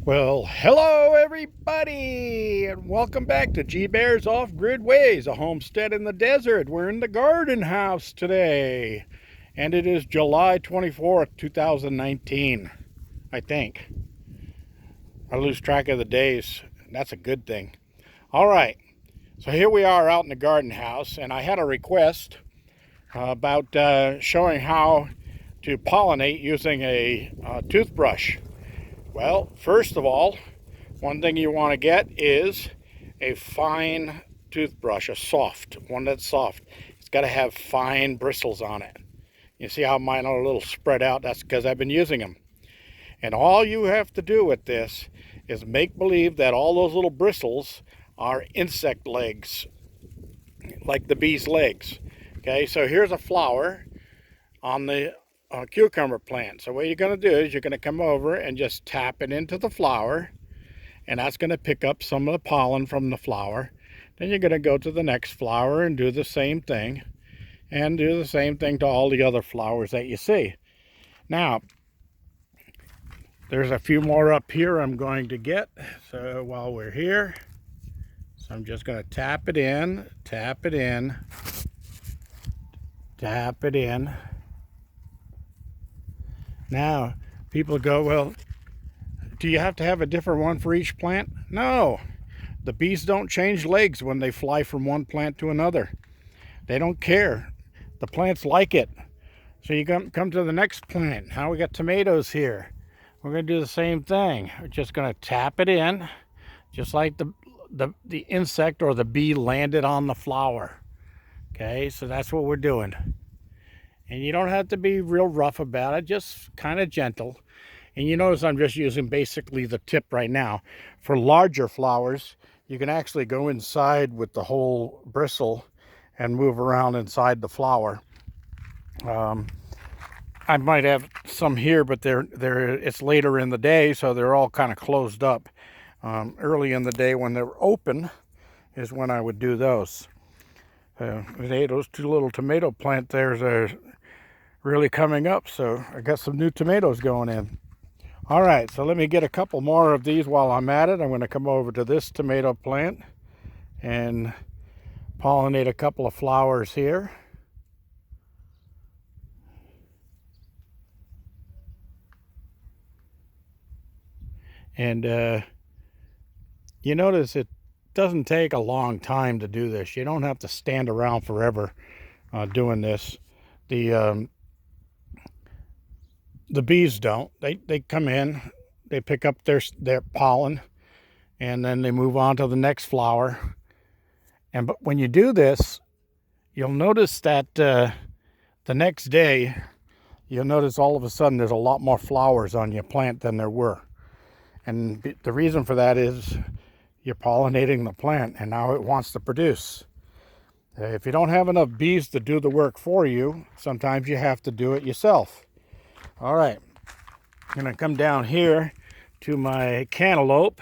Well, hello everybody, and welcome back to G Bear's Off-Grid Ways, a homestead in the desert. We're in the garden house today, and it is July 24th, 2019, I think. I lose track of the days. That's a good thing. All right, so here we are out in the garden house, and I had a request about showing how to pollinate using a toothbrush. Well, first of all, one thing you want to get is a fine toothbrush, a soft, one that's soft. It's got to have fine bristles on it. You see how mine are a little spread out? That's because I've been using them. And all you have to do with this is make believe that all those little bristles are insect legs, like the bee's legs. Okay, so here's a flower on the cucumber plant. So what you're going to do is you're going to come over and just tap it into the flower, and that's going to pick up some of the pollen from the flower. Then you're going to go to the next flower and do the same thing, and do the same thing to all the other flowers that you see. Now, there's a few more up here I'm going to get. So while we're here, so I'm just going to tap it in, tap it in, tap it in. Now, people go, well, do you have to have a different one for each plant? No. The bees don't change legs when they fly from one plant to another. They don't care. The plants like it. So you come to the next plant. Now we got tomatoes here. We're going to do the same thing. We're just going to tap it in, just like the insect or the bee landed on the flower. Okay, so that's what we're doing. And you don't have to be real rough about it, just kind of gentle. And you notice I'm just using basically the tip right now. For larger flowers, you can actually go inside with the whole bristle and move around inside the flower. I might have some here, but it's later in the day, so they're all kind of closed up. Early in the day when they're open is when I would do those. Those two little tomato plant there's are really coming up, so I got some new tomatoes going in. All right, so let me get a couple more of these while I'm at it. I'm going to come over to this tomato plant and pollinate a couple of flowers here. And you notice it doesn't take a long time to do this. You don't have to stand around forever doing this. The bees don't. They come in, they pick up their pollen, and then they move on to the next flower. But when you do this, you'll notice that the next day, you'll notice all of a sudden there's a lot more flowers on your plant than there were. And the reason for that is you're pollinating the plant, and now it wants to produce. If you don't have enough bees to do the work for you, sometimes you have to do it yourself. All right, I'm going to come down here to my cantaloupe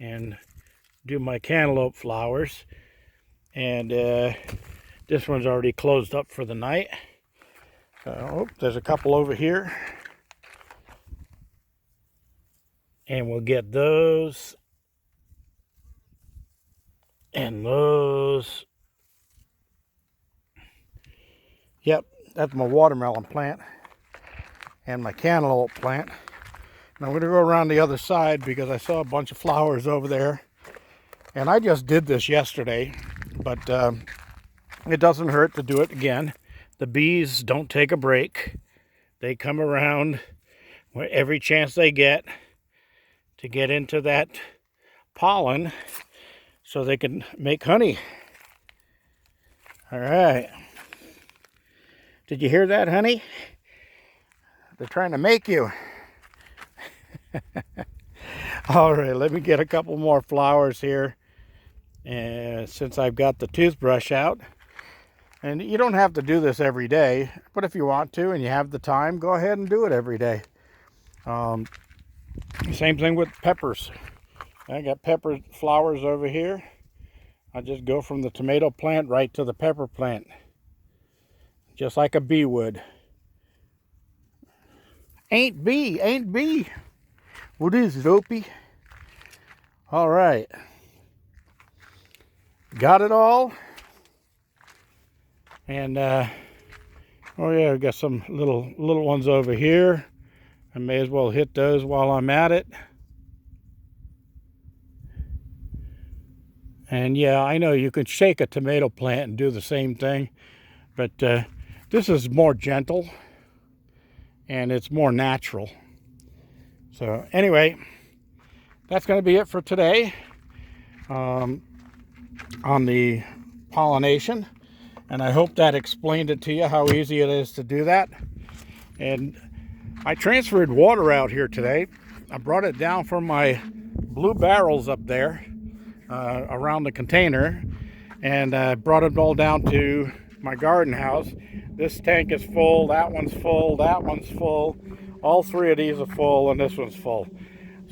and do my cantaloupe flowers. And this one's already closed up for the night. There's a couple over here. And we'll get those and those. Yep, that's my watermelon plant and my cantaloupe plant. Now I'm going to go around the other side because I saw a bunch of flowers over there. And I just did this yesterday, but it doesn't hurt to do it again. The bees don't take a break. They come around every chance they get to get into that pollen so they can make honey. All right. Did you hear that, honey? They're trying to make you. All right, let me get a couple more flowers here. And since I've got the toothbrush out, and you don't have to do this every day, but if you want to and you have the time, go ahead and do it every day. Same thing with peppers. I got pepper flowers over here. I just go from the tomato plant right to the pepper plant, just like a bee would. Ain't bee. What is it, Opie? All right. Got it all. And, oh yeah, I've got some little ones over here. I may as well hit those while I'm at it. And yeah, I know you can shake a tomato plant and do the same thing, but this is more gentle and it's more natural. So anyway, that's going to be it for today on the pollination. And I hope that explained it to you, how easy it is to do that. And I transferred water out here today. I brought it down from my blue barrels up there around the container, and I brought it all down to my garden house. This tank is full, that one's full, that one's full. All three of these are full, and this one's full.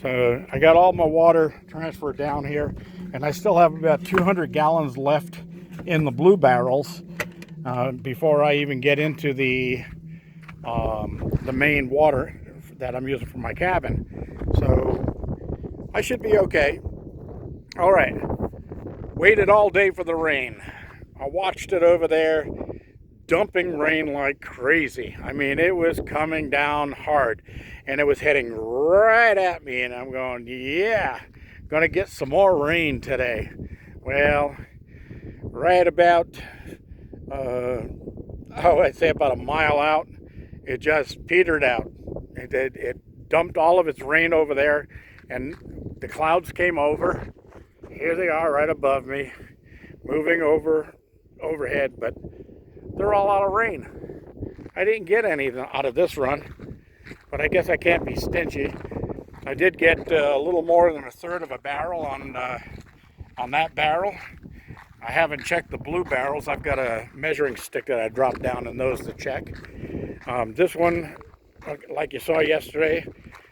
So I got all my water transferred down here, and I still have about 200 gallons left in the blue barrels before I even get into the main water that I'm using for my cabin. So I should be okay. All right, waited all day for the rain. I watched it over there, dumping rain like crazy. I mean, it was coming down hard, and it was heading right at me, and I'm going, yeah, gonna get some more rain today. Well, right about, I'd say about a mile out, it just petered out. It dumped all of its rain over there, and the clouds came over. Here they are right above me, moving overhead, but they're all out of rain. I didn't get anything out of this run, but I guess I can't be stingy. I did get a little more than a third of a barrel on that barrel. I haven't checked the blue barrels. I've got a measuring stick that I dropped down in those to check. This one, like you saw yesterday,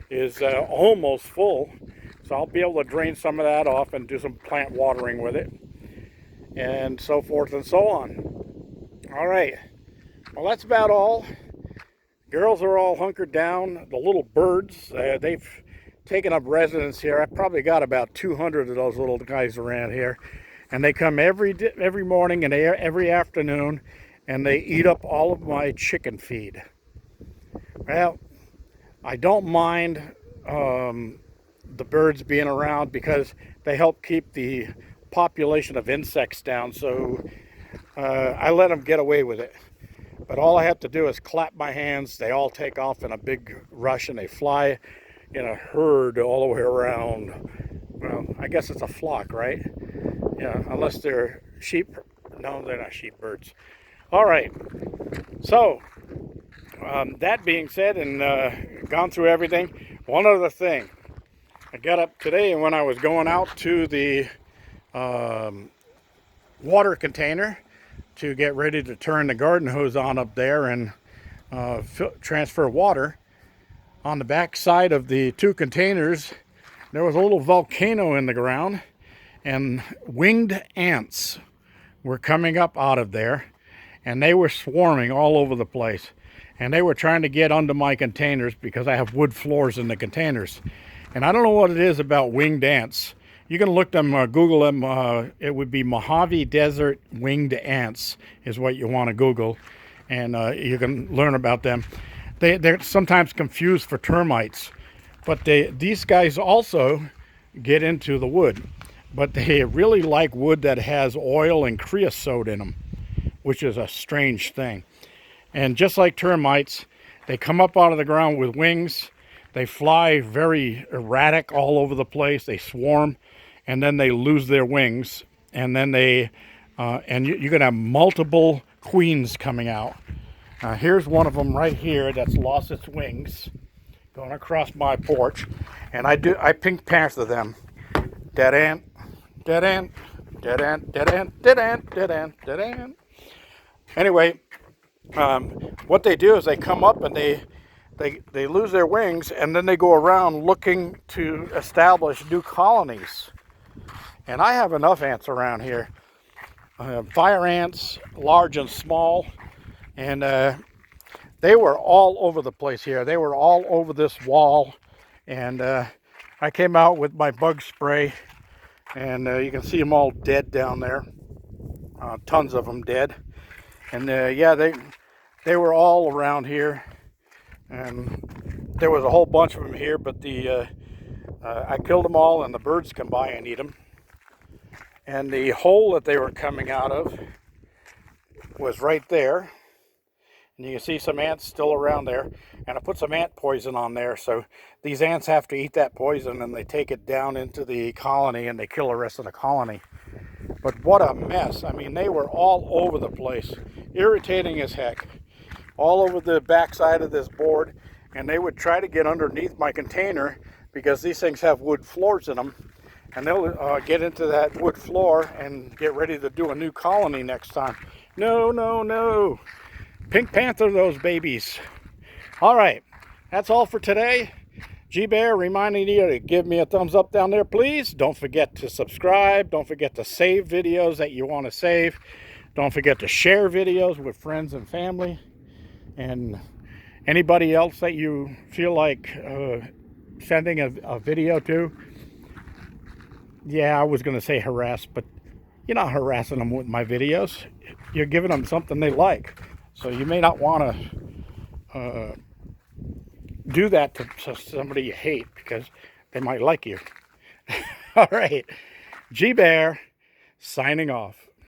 is almost full. So I'll be able to drain some of that off and do some plant watering with it, and so forth and so on. All right, well, that's about all. Girls are all hunkered down. The little birds, they've taken up residence here. I've probably got about 200 of those little guys around here, and they come every morning and every afternoon, and they eat up all of my chicken feed. Well, I don't mind the birds being around because they help keep the population of insects down, so I let them get away with it. But all I have to do is clap my hands. They all take off in a big rush, and they fly in a herd all the way around. Well, I guess it's a flock, right? Yeah, unless they're sheep. No, they're not sheep, birds. All right, so that being said, and gone through everything, one other thing. I got up today, and when I was going out to the water container to get ready to turn the garden hose on up there and transfer water, on the back side of the two containers, there was a little volcano in the ground, and winged ants were coming up out of there, and they were swarming all over the place. And they were trying to get under my containers because I have wood floors in the containers. And I don't know what it is about winged ants. You can look them, Google them. It would be Mojave Desert winged ants is what you want to Google. And you can learn about them. They're sometimes confused for termites. But these guys also get into the wood. But they really like wood that has oil and creosote in them, which is a strange thing. And just like termites, they come up out of the ground with wings. They fly very erratic all over the place. They swarm, and then they lose their wings. And then you're going to have multiple queens coming out. Here's one of them right here that's lost its wings, going across my porch. And I pink panther them. Dead ant, dead ant, dead ant, dead ant, dead ant, dead ant, dead ant. Anyway, what they do is they come up and they lose their wings, and then they go around looking to establish new colonies. And I have enough ants around here. Fire ants, large and small. And they were all over the place here. They were all over this wall. And I came out with my bug spray, and you can see them all dead down there. Tons of them dead. And yeah, they were all around here, and there was a whole bunch of them here, but I killed them all, and the birds come by and eat them. And the hole that they were coming out of was right there. And you can see some ants still around there. And I put some ant poison on there. So these ants have to eat that poison, and they take it down into the colony and they kill the rest of the colony. But what a mess. I mean, they were all over the place. Irritating as heck. All over the backside of this board. And they would try to get underneath my container because these things have wood floors in them. And they'll get into that wood floor and get ready to do a new colony next time. No, no, no. Pink Panther those babies. All right, that's all for today. G-Bear reminding you to give me a thumbs up down there, please. Don't forget to subscribe. Don't forget to save videos that you want to save. Don't forget to share videos with friends and family. And anybody else that you feel like sending a video to. Yeah, I was going to say harass, but you're not harassing them with my videos. You're giving them something they like. So you may not want to do that to somebody you hate because they might like you. All right. G-Bear signing off.